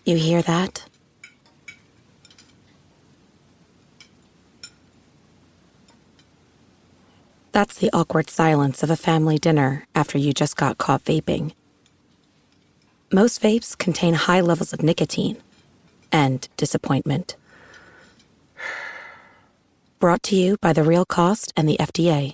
You hear that? That's the awkward silence of a family dinner after you just got caught vaping. Most vapes contain high levels of nicotine and disappointment. Brought to you by The Real Cost and the FDA.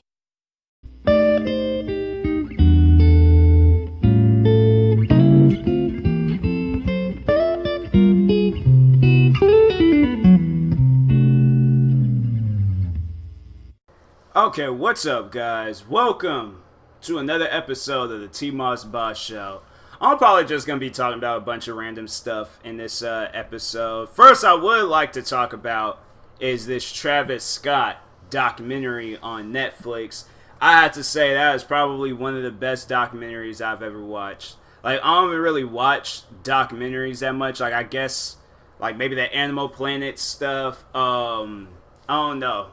Okay, what's up, guys? Welcome to another episode of the TMossBoss Show. I'm probably just going to be talking about a bunch of random stuff in this episode. First, I would like to talk about is this Travis Scott documentary on Netflix. I have to say that is probably one of the best documentaries I've ever watched. Like, I don't really watch documentaries that much. Like, I guess, like, maybe the Animal Planet stuff. I don't know.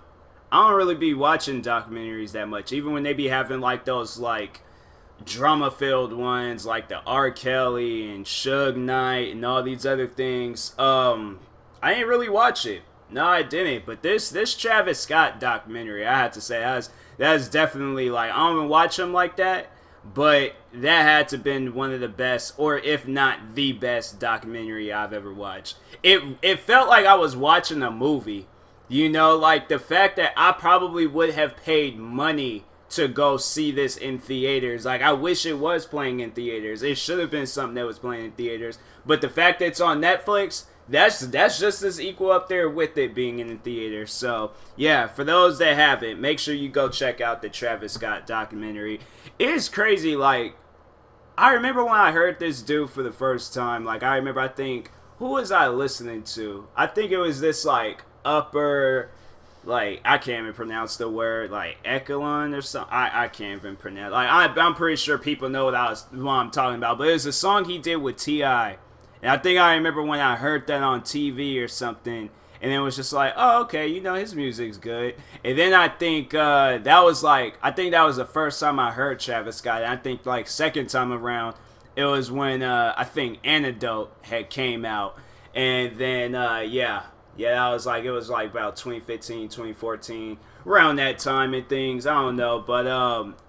I don't really be watching documentaries that much. Even when they be having, like, those, like, drama-filled ones, like the R. Kelly and Suge Knight and all these other things. I didn't really watch it. No, I didn't. But this Travis Scott documentary, I have to say, that's definitely, like, I don't even watch him like that. But that had to have been one of the best, or if not the best documentary I've ever watched. It felt like I was watching a movie. You know, like the fact that I probably would have paid money to go see this in theaters. Like, I wish it was playing in theaters. It should have been something that was playing in theaters. But the fact that it's on Netflix, that's just as equal up there with it being in the theaters. So, yeah, for those that haven't, make sure you go check out the Travis Scott documentary. It is crazy, like, I remember when I heard this dude for the first time. Like, I think, who was I listening to? I think it was this, like, upper, like, I can't even pronounce the word, like echelon or something. I can't even pronounce. Like, I'm pretty sure people know what I'm talking about. But it was a song he did with T.I. And I think I remember when I heard that on TV or something, and it was just like, oh, okay, you know, his music's good. And then I think that was the first time I heard Travis Scott. And I think, like, second time around, it was when I think Antidote had came out. And then yeah, it was like about 2015, 2014, around that time and things. I don't know, but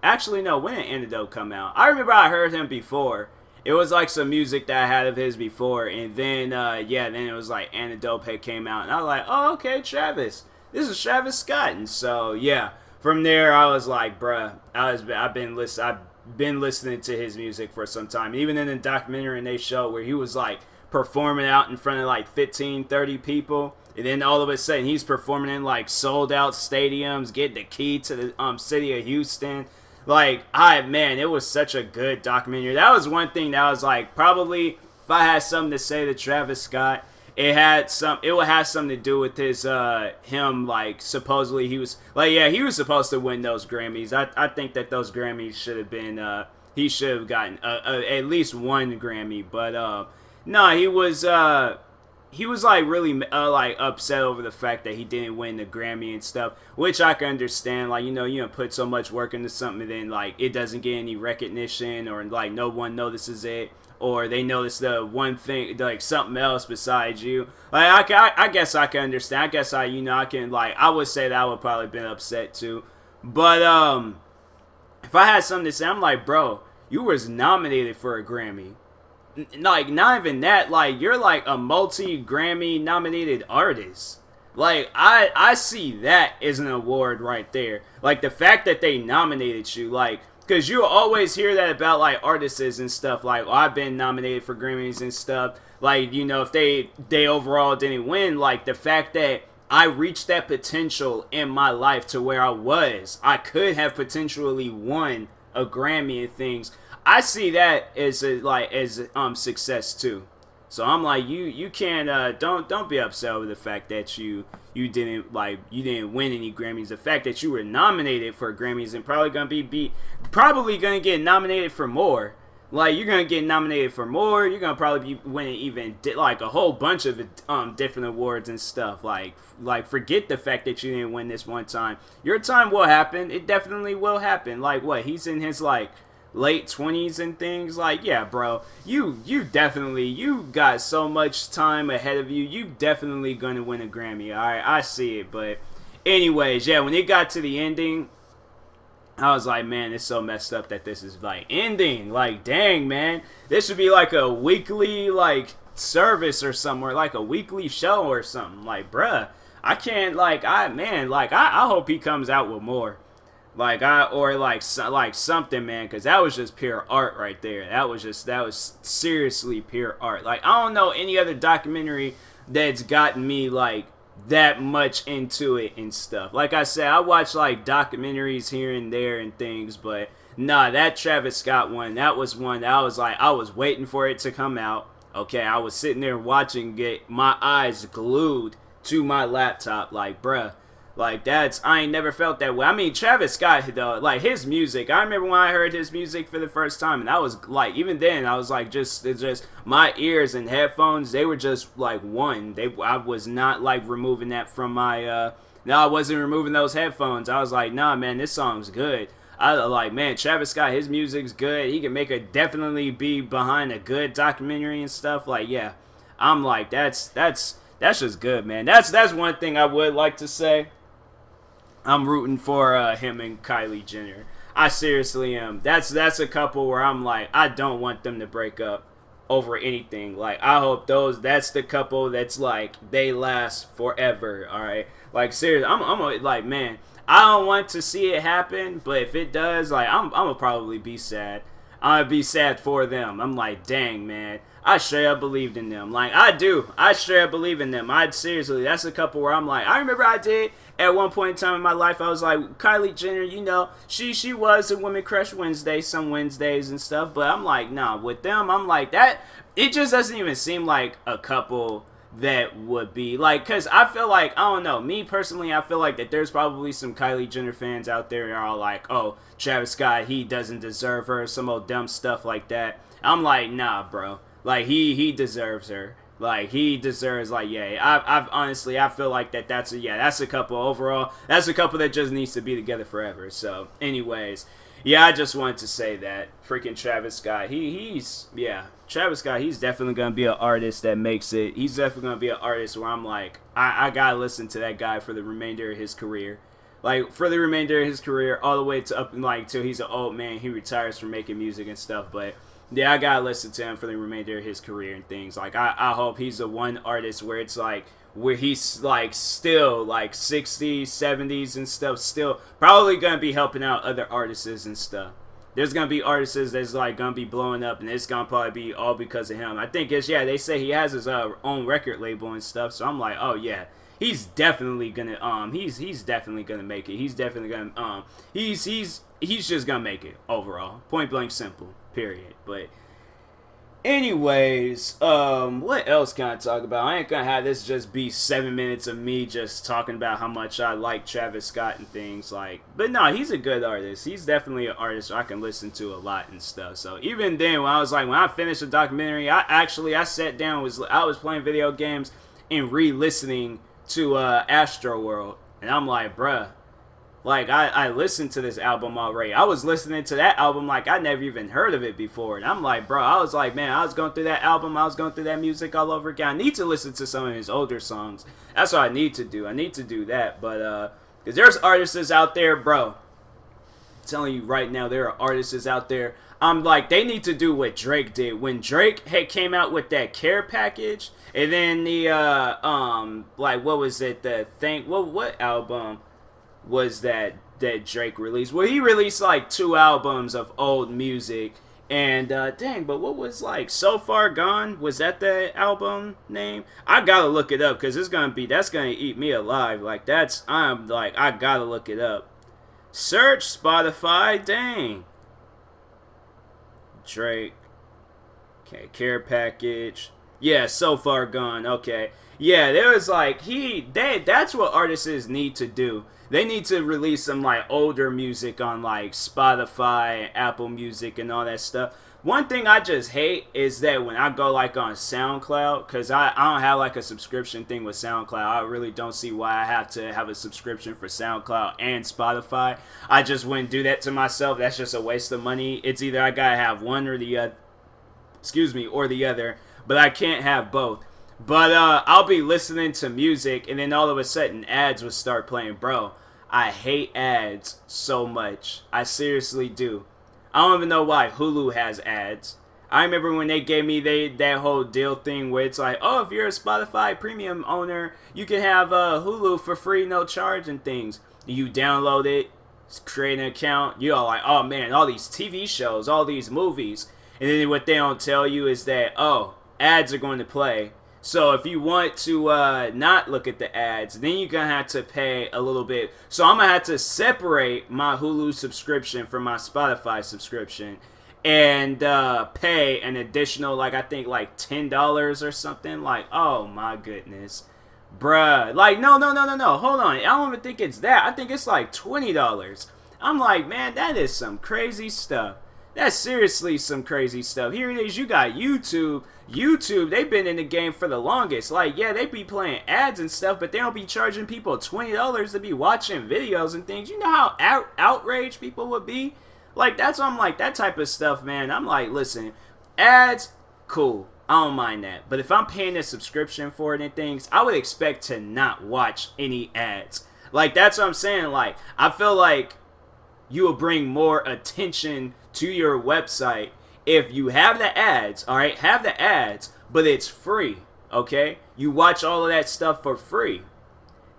actually no. When did Antidote come out? I remember I heard him before. It was like some music that I had of his before, and then then it was like Antidote came out, and I was like, oh, okay, Travis. This is Travis Scott, and so yeah. From there, I was like, bruh, I've been listening to his music for some time. Even in the documentary they showed where he was like performing out in front of like 15, 30 people. And then all of a sudden he's performing in like sold out stadiums, getting the key to the city of Houston. Like, it was such a good documentary. That was one thing that was like, probably if I had something to say to Travis Scott, it would have something to do with his him, like, supposedly he was supposed to win those Grammys. I think that those Grammys should have been he should have gotten at least one Grammy, but no, he was like really like upset over the fact that he didn't win the Grammy and stuff, which I can understand. Like, you put so much work into something and then like it doesn't get any recognition, or like no one notices it, or they notice the one thing, like something else besides you. Like, I guess I can understand. I guess I can, like, I would say that I would probably been upset too. But if I had something to say, I'm like, bro, you was nominated for a Grammy. Like, not even that, like, you're like a multi-Grammy nominated artist. Like, I see that as an award right there. Like, the fact that they nominated you, like, because you always hear that about, like, artists and stuff, like, oh, I've been nominated for Grammys and stuff. Like, if they overall didn't win, like, the fact that I reached that potential in my life to where I could have potentially won a Grammy and things. I see that as success too. So I'm like, you can't don't be upset with the fact that you didn't win any Grammys. The fact that you were nominated for Grammys and probably gonna get nominated for more. Like, you're gonna get nominated for more. You're gonna probably be winning even like a whole bunch of different awards and stuff. Like forget the fact that you didn't win this one time. Your time will happen. It definitely will happen. Like, what, he's in his like late 20s and things, like, yeah, bro, you got so much time ahead of you. You definitely gonna win a Grammy. All right, I see it. But anyways, yeah, when it got to the ending, I was like, man, it's so messed up that this is like ending. Like, dang, man, this should be like a weekly like service or somewhere, like a weekly show or something. Like, bruh, I can't, like, I hope he comes out with more. Like, like something, man, because that was just pure art right there. That was seriously pure art. Like, I don't know any other documentary that's gotten me like that much into it and stuff. Like I said, I watch like documentaries here and there and things, but nah, that Travis Scott one, that was one that I was like, I was waiting for it to come out. Okay, I was sitting there watching it, my eyes glued to my laptop, like, bruh. Like, I ain't never felt that way. I mean, Travis Scott, though, like, his music, I remember when I heard his music for the first time, and I was, like, even then, I was, like, it's just, my ears and headphones, they were just, like, one. I was not, like, removing that from my, no, I wasn't removing those headphones. I was like, nah, man, this song's good. I like, man, Travis Scott, his music's good. He can definitely be behind a good documentary and stuff. Like, yeah, I'm like, that's just good, man. That's one thing I would like to say. I'm rooting for him and Kylie Jenner. I seriously am. That's a couple where I'm like, I don't want them to break up over anything. Like, I hope that's the couple that's like, they last forever. All right, like, seriously, I'm like, man, I don't want to see it happen, but if it does, like, I'm gonna probably be sad. I'm gonna be sad for them. I'm like, dang, man, I straight up believed in them. Like, I straight up believe in them. Seriously, that's a couple where I'm like, I remember I did at one point in time in my life. I was like, Kylie Jenner, you know, she was a Women Crush Wednesday, some Wednesdays and stuff, but I'm like, nah, with them, I'm like, that, it just doesn't even seem like a couple that would be like, because I feel like, I don't know, me personally, I feel like that there's probably some Kylie Jenner fans out there that are like, oh, Travis Scott, he doesn't deserve her, some old dumb stuff like that. I'm like, nah, bro, like, he deserves her. Like, he deserves, like, yeah, I've honestly, I feel like that's a couple overall. That's a couple that just needs to be together forever. So, anyways, yeah, I just wanted to say that. Freaking Travis Scott, Travis Scott, he's definitely going to be an artist that makes it. He's definitely going to be an artist where I'm like, I got to listen to that guy for the remainder of his career. Like, for the remainder of his career, all the way to up, like, till he's an old man, he retires from making music and stuff, but yeah, I gotta listen to him for the remainder of his career and things. Like, I hope he's the one artist where it's like, where he's like still like 60s, 70s and stuff, still probably gonna be helping out other artists and stuff. There's gonna be artists that's like gonna be blowing up, and it's gonna probably be all because of him. I think they say he has his own record label and stuff, so I'm like, oh yeah, he's definitely gonna he's definitely gonna make it. He's definitely gonna he's just gonna make it overall. Point blank simple. Period. But anyways, what else can I talk about? I ain't gonna have this just be 7 minutes of me just talking about how much I like Travis Scott and things like. But no, he's a good artist. He's definitely an artist I can listen to a lot and stuff. So even then, when I finished the documentary, I sat down, I was playing video games and re-listening to Astro World, and I'm like, bruh. Like, I listened to this album already. I was listening to that album like I never even heard of it before. And I'm like, bro, I was like, man, I was going through that album. I was going through that music all over again. I need to listen to some of his older songs. That's what I need to do. I need to do that. But, because there's artists out there, bro. I'm telling you right now, there are artists out there. I'm like, they need to do what Drake did. When Drake came out with that Care package, and then the, like, what was it? What album was that Drake released? Well, he released like 2 albums of old music, and dang, but what was like So Far Gone? Was that the album name? I gotta look it up because that's gonna eat me alive. Like, I gotta look it up. Search Spotify, dang. Drake, okay, Care package. Yeah, so far gone. Okay. Yeah, there was like that's what artists need to do. They need to release some like older music on like Spotify, Apple Music, and all that stuff. One thing I just hate is that when I go like on SoundCloud, because I don't have like a subscription thing with SoundCloud. I really don't see why I have to have a subscription for SoundCloud and Spotify. I just wouldn't do that to myself. That's just a waste of money. It's either I gotta have one or the other, or the other, but I can't have both. But I'll be listening to music, and then all of a sudden ads would start playing. Bro, I hate ads so much. I seriously do. I don't even know why Hulu has ads. I remember when they gave me that whole deal thing where it's like, oh, if you're a Spotify premium owner, you can have Hulu for free, no charge and things. You download it, create an account, you're all like, oh man, all these TV shows, all these movies. And then what they don't tell you is that, oh, ads are going to play. So if you want to not look at the ads, then you're going to have to pay a little bit. So I'm going to have to separate my Hulu subscription from my Spotify subscription and pay an additional, like, I think, like $10 or something. Like, oh, my goodness. Bruh. Like, no. Hold on. I don't even think it's that. I think it's like $20. I'm like, man, that is some crazy stuff. That's seriously some crazy stuff. Here it is. You got YouTube. YouTube, they've been in the game for the longest. Like, yeah, they be playing ads and stuff, but they don't be charging people $20 to be watching videos and things. You know how outraged people would be? Like, that's why I'm like, that type of stuff, man. I'm like, listen, ads, cool. I don't mind that. But if I'm paying a subscription for it and things, I would expect to not watch any ads. Like, that's what I'm saying. Like, I feel like you will bring more attention to your website if you have the ads, all right? Have the ads, but it's free, okay? You watch all of that stuff for free.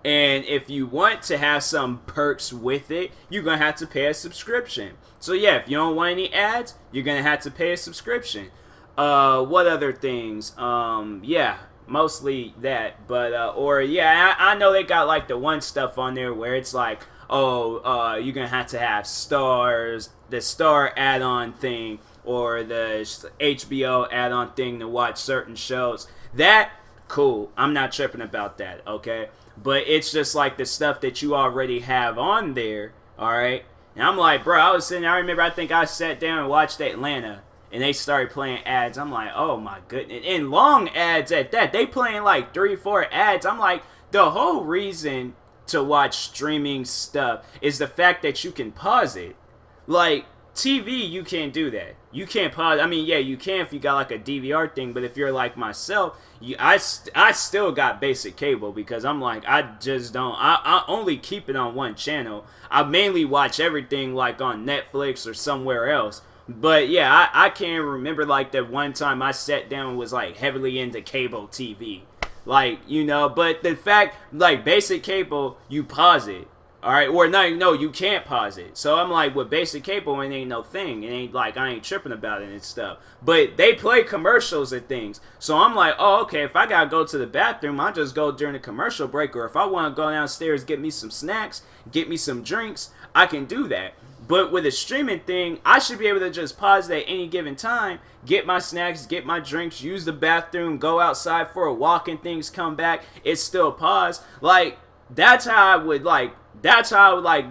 And if you want to have some perks with it, you're going to have to pay a subscription. So yeah, if you don't want any ads, you're going to have to pay a subscription. What other things? Yeah, mostly that. But, I know they got like the one stuff on there where it's like, oh, you're going to have stars, the star add-on thing, or the HBO add-on thing to watch certain shows. That, cool. I'm not tripping about that, okay? But it's just like the stuff that you already have on there, alright? And I'm like, bro, I remember I think I sat down and watched Atlanta, and they started playing ads. I'm like, oh my goodness. And long ads at that. They playing like 3-4 ads. I'm like, the whole reason to watch streaming stuff is the fact that you can pause it. Like, TV, you can't do that. You can't pause. I mean, yeah, you can if you got like a DVR thing, but if you're like myself, I still got basic cable because I'm like, I just don't. I only keep it on one channel. I mainly watch everything like on Netflix or somewhere else. But yeah, I can't remember like that one time I sat down and was like heavily into cable TV. Like, you know, but the fact, like, basic cable, you pause it. Alright, or no, you can't pause it. So I'm like, with basic cable, it ain't no thing. It ain't like, I ain't tripping about it and stuff. But they play commercials and things. So I'm like, oh, okay, if I gotta go to the bathroom, I just go during the commercial break. Or if I want to go downstairs, get me some snacks, get me some drinks, I can do that. But with a streaming thing, I should be able to just pause it at any given time, get my snacks, get my drinks, use the bathroom, go outside for a walk and things, come back, it's still paused. Like, that's how I would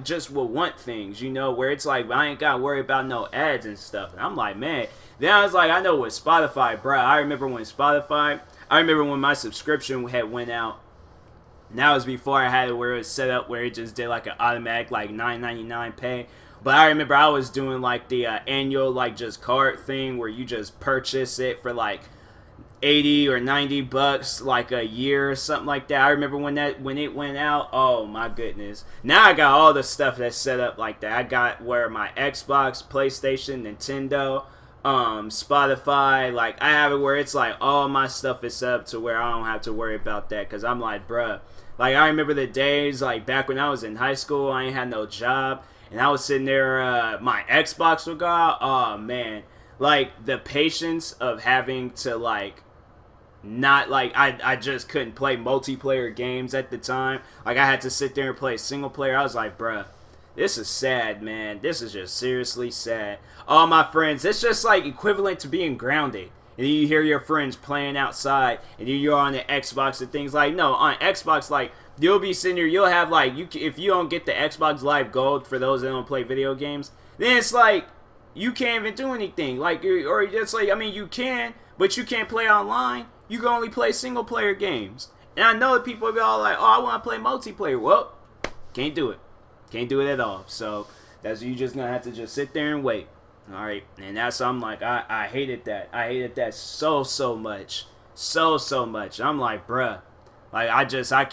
just would want things, you know, where it's like, I ain't gotta worry about no ads and stuff. And I'm like, man, then I was like, I know with Spotify, bro, I remember when my subscription had went out. And that was before I had it where it was set up where it just did like an automatic like $9.99 pay. But I remember I was doing like the annual like just card thing where you just purchase it for like 80 or 90 bucks like a year or something like that. I remember when it went out, oh my goodness. Now I got all the stuff that's set up like that. I got where my Xbox, PlayStation, Nintendo, Spotify, like I have it where it's like all my stuff is set up to where I don't have to worry about that, because I'm like, bruh, like I remember the days like back when I was in high school, I ain't had no job, and I was sitting there, my Xbox would go out. Oh man, like the patience of having to like not like I just couldn't play multiplayer games at the time. Like I had to sit there and play single player. I was like, bruh, this is sad, man. This is just seriously sad. All my friends, it's just like equivalent to being grounded. and then you hear your friends playing outside, and then you're on the Xbox and things like, no, on Xbox, like, you'll be sitting there, you'll have, like, if you don't get the Xbox Live Gold for those that don't play video games, then it's like, you can't even do anything, like, or it's like, I mean, you can, but you can't play online, you can only play single player games, and I know that people will be all like, oh, I want to play multiplayer, well, can't do it at all, so, that's, you just gonna have to just sit there and wait. Alright, and that's, I'm like, I hated that. I hated that so much. So much. I'm like, bruh. Like, I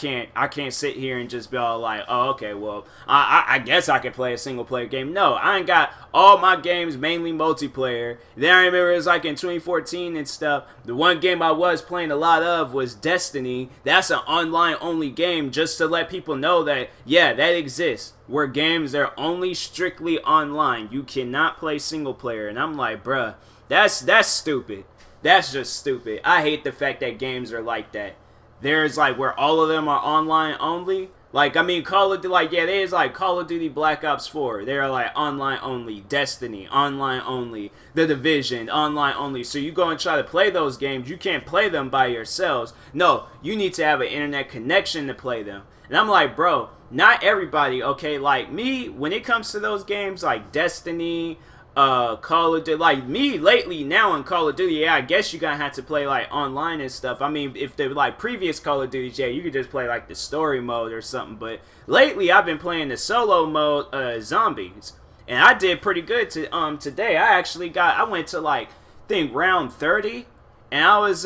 can't sit here and just be all like, oh, okay, well, I guess I can play a single player game. No, I ain't got all my games mainly multiplayer. Then I remember it was like in 2014 and stuff. The one game I was playing a lot of was Destiny. That's an online only game, just to let people know that, yeah, that exists. Where games are only strictly online. You cannot play single player. And I'm like, bruh, that's stupid. That's just stupid. I hate the fact that games are like that. There's like where all of them are online only. Like, I mean, Call of Duty, like, yeah, there's like Call of Duty Black Ops 4. They're like online only. Destiny, online only. The Division, online only. So you go and try to play those games, you can't play them by yourselves. No, you need to have an internet connection to play them. And I'm like, bro, not everybody, okay? Like, me, when it comes to those games like Destiny, Call of Duty, like me lately now in Call of Duty, yeah, I guess you're gonna have to play like online and stuff. I mean, if they're like previous Call of Duties, yeah, you could just play like the story mode or something. But lately, I've been playing the solo mode, zombies, and I did pretty good today. I went to like, I think round 30. And I was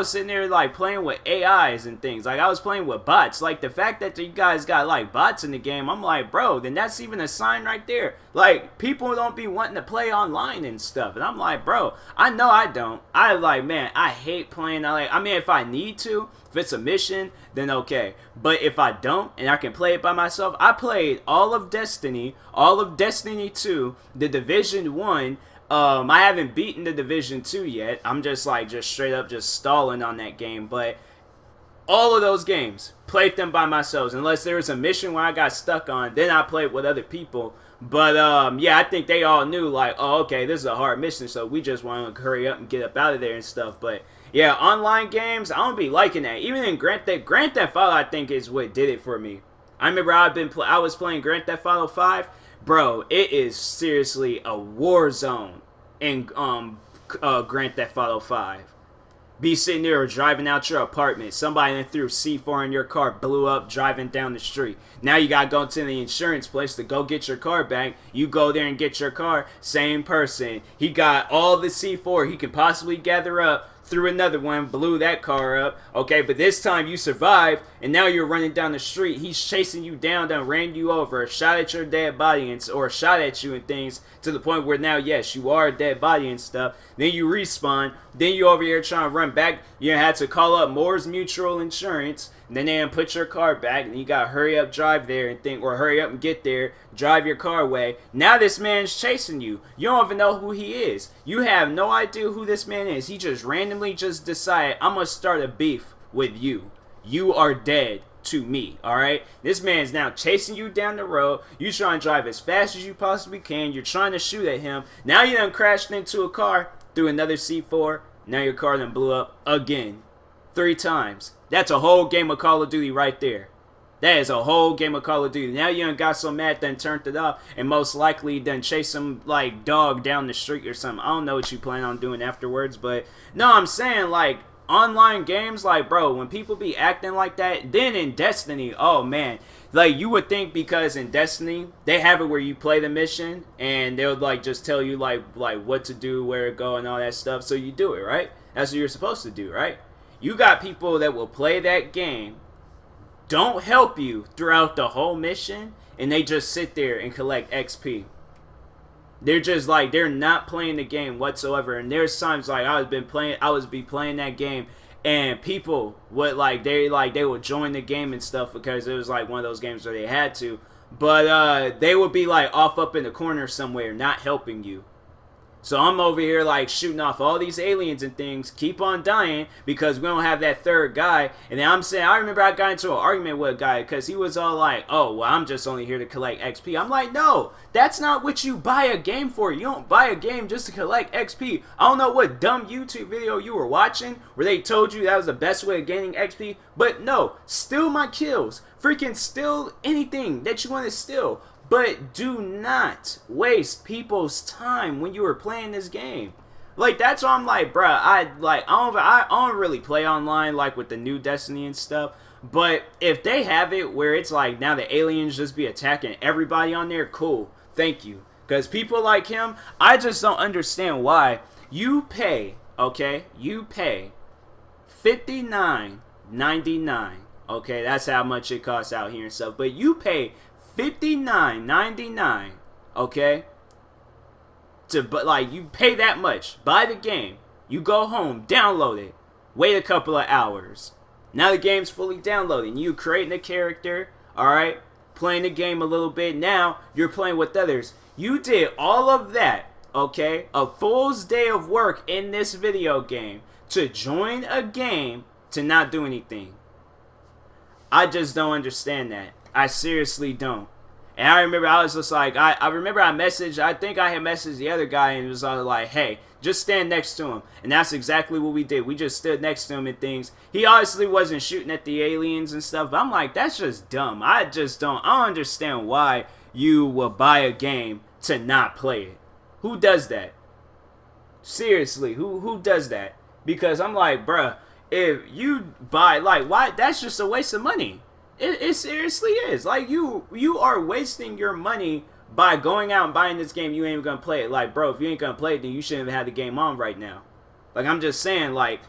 sitting there, like, playing with AIs and things. Like, I was playing with bots. Like, the fact that you guys got, like, bots in the game, I'm like, bro, then that's even a sign right there. Like, people don't be wanting to play online and stuff. And I'm like, bro, I know I don't. Man, I hate playing. I mean, if I need to, if it's a mission, then okay. But if I don't, and I can play it by myself, I played all of Destiny 2, The Division 1, I haven't beaten the Division 2 yet. I'm just straight up just stalling on that game. But all of those games, played them by myself. Unless there was a mission where I got stuck on, then I played with other people. But yeah, I think they all knew, like, oh, okay, this is a hard mission, so we just want to hurry up and get up out of there and stuff. But yeah, online games, I don't be liking that. Even in Grand Theft Auto, I think is what did it for me. I remember I was playing Grand Theft Auto 5. Bro, it is seriously a war zone in Grand Theft Auto 5. Be sitting there or driving out your apartment. Somebody that threw C4 in your car, blew up driving down the street. Now you gotta go to the insurance place to go get your car back. You go there and get your car. Same person. He got all the C4 he can possibly gather up. Threw another one, blew that car up. Okay, but this time you survived, and now you're running down the street. He's chasing you down, ran you over, shot at your dead body, or shot at you and things, to the point where now, yes, you are a dead body and stuff. Then you respawn. Then you over here trying to run back. You had to call up Moore's Mutual Insurance. And then they didn't put your car back, and you gotta hurry up, drive there, and think, or hurry up and get there, drive your car away. Now this man's chasing you. You don't even know who he is. You have no idea who this man is. He just randomly just decided, I'm gonna start a beef with you. You are dead to me, alright? This man's now chasing you down the road. You trying to drive as fast as you possibly can. You're trying to shoot at him. Now you done crashed into a car, through another C4. Now your car done blew up again. 3 times. That's a whole game of Call of Duty right there. That is a whole game of Call of Duty. Now you done got so mad, done turned it off, and most likely done chase some, like, dog down the street or something. I don't know what you plan on doing afterwards, but no, I'm saying, like, online games, like, bro, when people be acting like that, then in Destiny, oh, man, like, you would think because in Destiny, they have it where you play the mission, and they'll, like, just tell you, like what to do, where to go, and all that stuff, so you do it, right? That's what you're supposed to do, right? You got people that will play that game, don't help you throughout the whole mission, and they just sit there and collect XP. They're just like, they're not playing the game whatsoever. And there's times like I was be playing that game, and people would they would join the game and stuff because it was like one of those games where they had to, but they would be like off up in the corner somewhere, not helping you. So I'm over here like shooting off all these aliens and things, keep on dying because we don't have that third guy. And then I'm saying, I remember I got into an argument with a guy because he was all like, oh, well, I'm just only here to collect XP. I'm like, no, that's not what you buy a game for. You don't buy a game just to collect XP. I don't know what dumb YouTube video you were watching where they told you that was the best way of gaining XP. But no, steal my kills. Freaking steal anything that you want to steal. But do not waste people's time when you are playing this game. Like, that's why I'm like, bruh, I don't really play online like with the new Destiny and stuff. But if they have it where it's like now the aliens just be attacking everybody on there, cool, thank you. Because people like him, I just don't understand why you pay, okay, you pay $59.99. Okay, that's how much it costs out here and stuff. But you pay $59.99, okay? But like you pay that much, buy the game, you go home, download it, wait a couple of hours. Now the game's fully downloaded, and you creating a character, alright, playing the game a little bit. Now you're playing with others. You did all of that, okay? A full day of work in this video game to join a game to not do anything. I just don't understand that. I seriously don't. And I remember I was just like, I remember I messaged, I think I had messaged the other guy and it was like, hey, just stand next to him. And that's exactly what we did. We just stood next to him and things. He obviously wasn't shooting at the aliens and stuff, but I'm like, that's just dumb. I don't understand why you will buy a game to not play it. Who does that? Seriously, who does that? Because I'm like, bruh, if you buy, like, why? That's just a waste of money. It seriously is. Like, you are wasting your money by going out and buying this game. You ain't even gonna play it. Like, bro, if you ain't gonna play it, then you shouldn't have had the game on right now. Like, I'm just saying, like,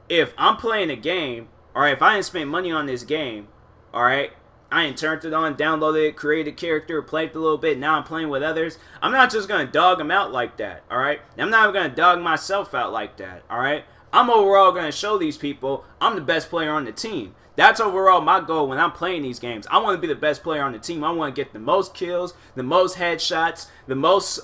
if I'm playing a game, alright, if I didn't spend money on this game, alright, I ain't turned it on, downloaded it, created a character, played it a little bit, now I'm playing with others, I'm not just gonna dog them out like that, alright? I'm not even gonna dog myself out like that, alright? I'm overall gonna show these people I'm the best player on the team. That's overall my goal when I'm playing these games. I want to be the best player on the team. I want to get the most kills, the most headshots, the most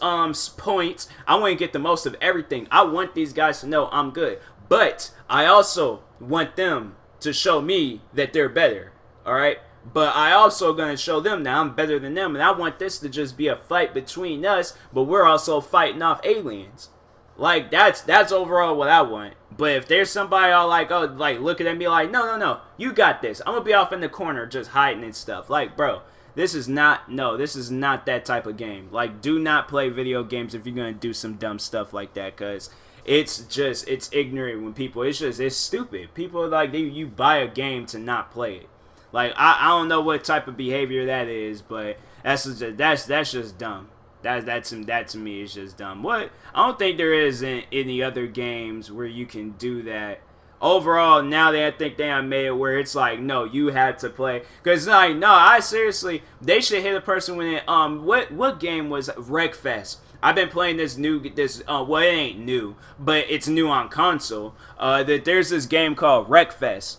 points. I want to get the most of everything. I want these guys to know I'm good. But I also want them to show me that they're better. Alright? But I also going to show them that I'm better than them. And I want this to just be a fight between us. But we're also fighting off aliens. Like, that's overall what I want. But if there's somebody all like, oh, like, looking at me like, no, you got this. I'm going to be off in the corner just hiding and stuff. Like, bro, this is not that type of game. Like, do not play video games if you're going to do some dumb stuff like that. Because it's ignorant when people, it's stupid. People, like, you buy a game to not play it. Like, I don't know what type of behavior that is, but that's just dumb. That to me is just dumb. What? I don't think there is any other games where you can do that. Overall, now I think they have made it where it's like, no, you have to play. Because, like, no, I seriously, they should hit a person when it, what game was Wreckfest? I've been playing well, it ain't new, but it's new on console. That there's this game called Wreckfest.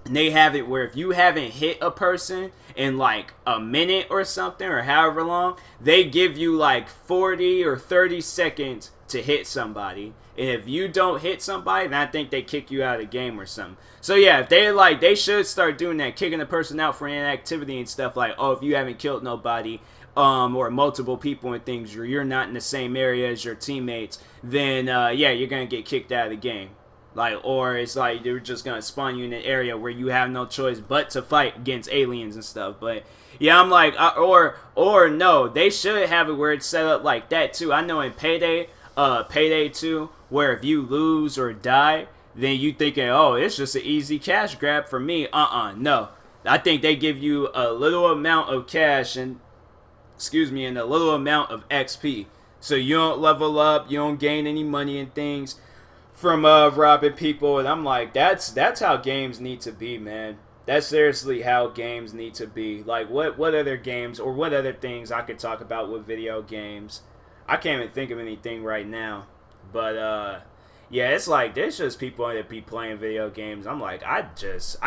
And they have it where if you haven't hit a person in like a minute or something or however long, they give you like 40 or 30 seconds to hit somebody. And if you don't hit somebody, then I think they kick you out of the game or something. So yeah, if they should start doing that, kicking the person out for inactivity and stuff like, oh, if you haven't killed nobody, or multiple people and things, or you're not in the same area as your teammates, then yeah, you're gonna get kicked out of the game. Like, or it's like they're just gonna spawn you in an area where you have no choice but to fight against aliens and stuff. But yeah, I'm like, or no, they should have it where it's set up like that too. I know in Payday 2, where if you lose or die, then you thinking, oh, it's just an easy cash grab for me. No. I think they give you a little amount of cash and a little amount of XP, so you don't level up, you don't gain any money and things from robbing people. And I'm like, that's how games need to be, man. That's seriously how games need to be. Like, what other games or what other things I could talk about with video games? I can't even think of anything right now. But yeah, it's like there's just people that be playing video games. I'm like, I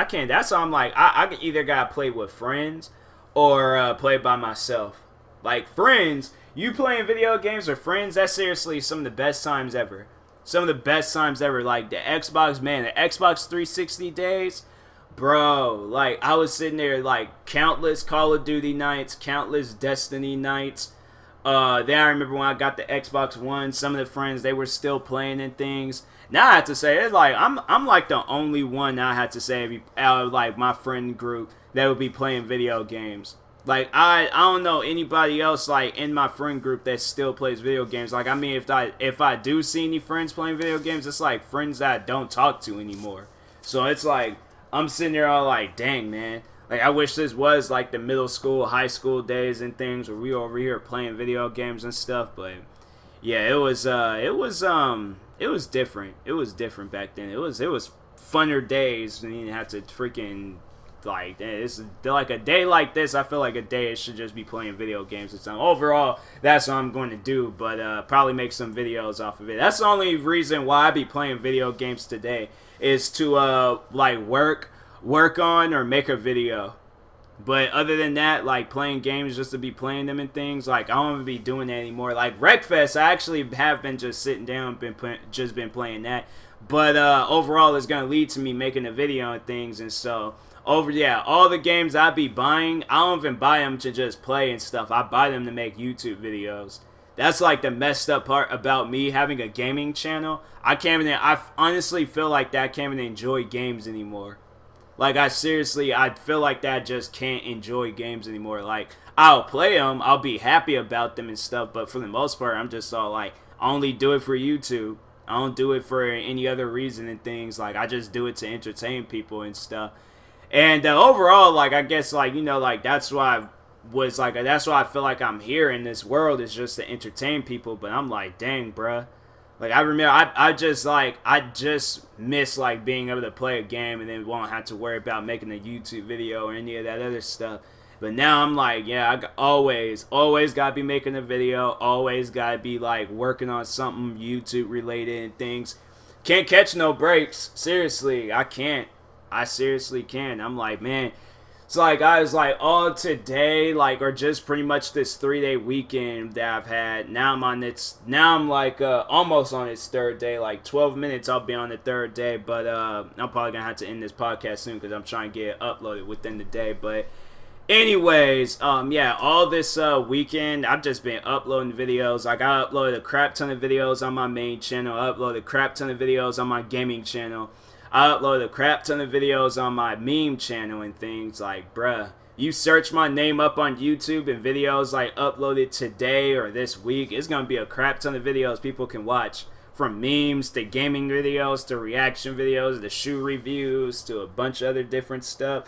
can't. That's why I'm like, I either gotta play with friends or play by myself. Like, friends, You playing video games with friends, that's seriously some of the best times ever. Some of the best times ever. Like the Xbox, man, the Xbox 360 days, bro. Like I was sitting there like countless Call of Duty nights, countless Destiny nights. Then I remember when I got the Xbox One, some of the friends, they were still playing and things. Now I have to say, it's like I'm like the only one I had to say out of like my friend group that would be playing video games. Like I don't know anybody else like in my friend group that still plays video games. Like I mean, if I do see any friends playing video games, it's like friends that I don't talk to anymore. So it's like I'm sitting there all like, dang man. Like, I wish this was, like, the middle school, high school days and things where we were over here playing video games and stuff, but, yeah, it was different. It was different back then. It was funner days, and you didn't have to freaking, like, it's like a day like this, I feel like a day it should just be playing video games and stuff. Overall, that's what I'm going to do, but, probably make some videos off of it. That's the only reason why I be playing video games today, is to, like, work on or make a video. But other than that, like playing games just to be playing them and things, like I don't even be doing that anymore. Like Wreckfest, I actually have been just sitting down, been playing that. But overall, it's gonna lead to me making a video and things. And so all the games I be buying, I don't even buy them to just play and stuff. I buy them to make YouTube videos. That's like the messed up part about me having a gaming channel. I honestly feel like that I can't even enjoy games anymore. Like, I feel like that I just can't enjoy games anymore. Like, I'll play them, I'll be happy about them and stuff, but for the most part, I'm just all like, I only do it for YouTube. I don't do it for any other reason and things. Like, I just do it to entertain people and stuff. And overall, like, I guess, like, you know, like, that's why I feel like I'm here in this world, is just to entertain people. But I'm like, dang, bruh. Like, I remember, I just miss, like, being able to play a game and then won't have to worry about making a YouTube video or any of that other stuff. But now I'm like, yeah, I always gotta be making a video, always gotta be, like, working on something YouTube-related and things. Can't catch no breaks. Seriously, I can't. I seriously can. I'm like, man, it's like I was like, oh, today, like, or just pretty much this 3-day weekend that I've had. Now I'm like almost on its third day. Like 12 minutes, I'll be on the third day. But I'm probably gonna have to end this podcast soon because I'm trying to get it uploaded within the day. But anyways, yeah, all this weekend I've just been uploading videos. Like I uploaded a crap ton of videos on my main channel. I uploaded a crap ton of videos on my gaming channel. I upload a crap ton of videos on my meme channel and things. Like, bruh, you search my name up on YouTube and videos like uploaded today or this week, it's gonna be a crap ton of videos people can watch. From memes to gaming videos to reaction videos to shoe reviews to a bunch of other different stuff.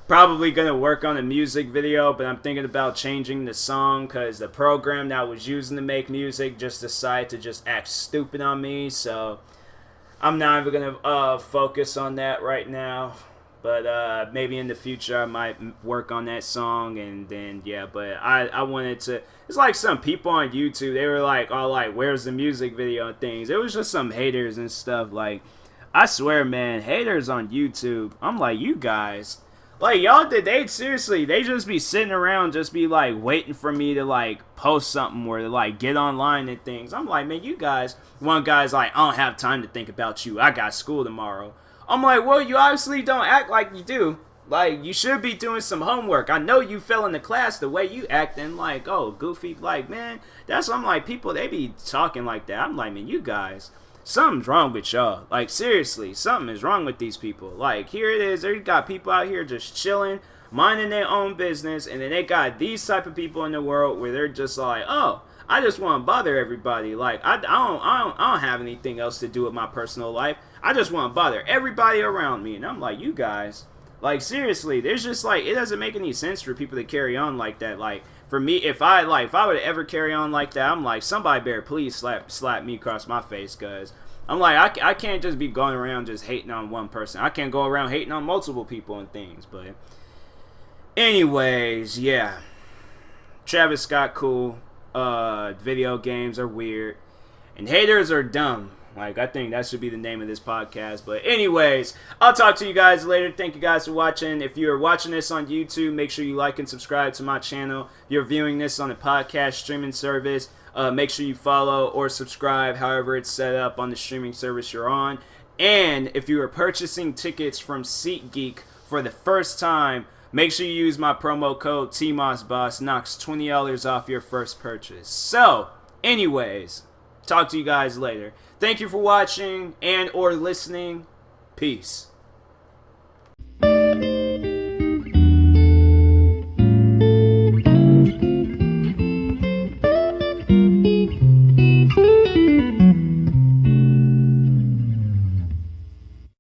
Probably gonna work on a music video, but I'm thinking about changing the song because the program that I was using to make music just decided to just act stupid on me. So I'm not even gonna focus on that right now, but maybe in the future I might work on that song, and then yeah. But I wanted to. It's like some people on YouTube, they were like, "Oh, like where's the music video and things?" It was just some haters and stuff. Like, I swear, man, haters on YouTube. I'm like, you guys, like y'all they just be sitting around, just be like waiting for me to like post something or to like get online and things. I'm like, man, you guys. One guy's like, I don't have time to think about you. I got school tomorrow. I'm like, well, you obviously don't act like you do. Like, you should be doing some homework. I know you fell in the class the way you acting like, oh, goofy. Like, man, that's what I'm like, people, they be talking like that. I'm like, man, you guys, something's wrong with y'all. Like, seriously, something is wrong with these people. Like, here it is. They got people out here just chilling, minding their own business, and then they got these type of people in the world where they're just like, oh, I just want to bother everybody. Like, I don't have anything else to do with my personal life. I just want to bother everybody around me. And I'm like, you guys, like, seriously, there's just like, it doesn't make any sense for people to carry on like that. Like, for me, if I were to ever carry on like that, I'm like, somebody better please slap me across my face, cause I'm like, I can't just be going around just hating on one person. I can't go around hating on multiple people and things. But anyways, yeah, Travis Scott cool. Video games are weird, and haters are dumb. Like, I think that should be the name of this podcast. But anyways, I'll talk to you guys later. Thank you guys for watching. If you're watching this on YouTube, make sure you like and subscribe to my channel. If you're viewing this on a podcast streaming service, make sure you follow or subscribe, however it's set up on the streaming service you're on. And if you are purchasing tickets from SeatGeek for the first time, make sure you use my promo code TMossBoss. Knocks $20 off your first purchase. So, anyways, talk to you guys later. Thank you for watching and or listening. Peace.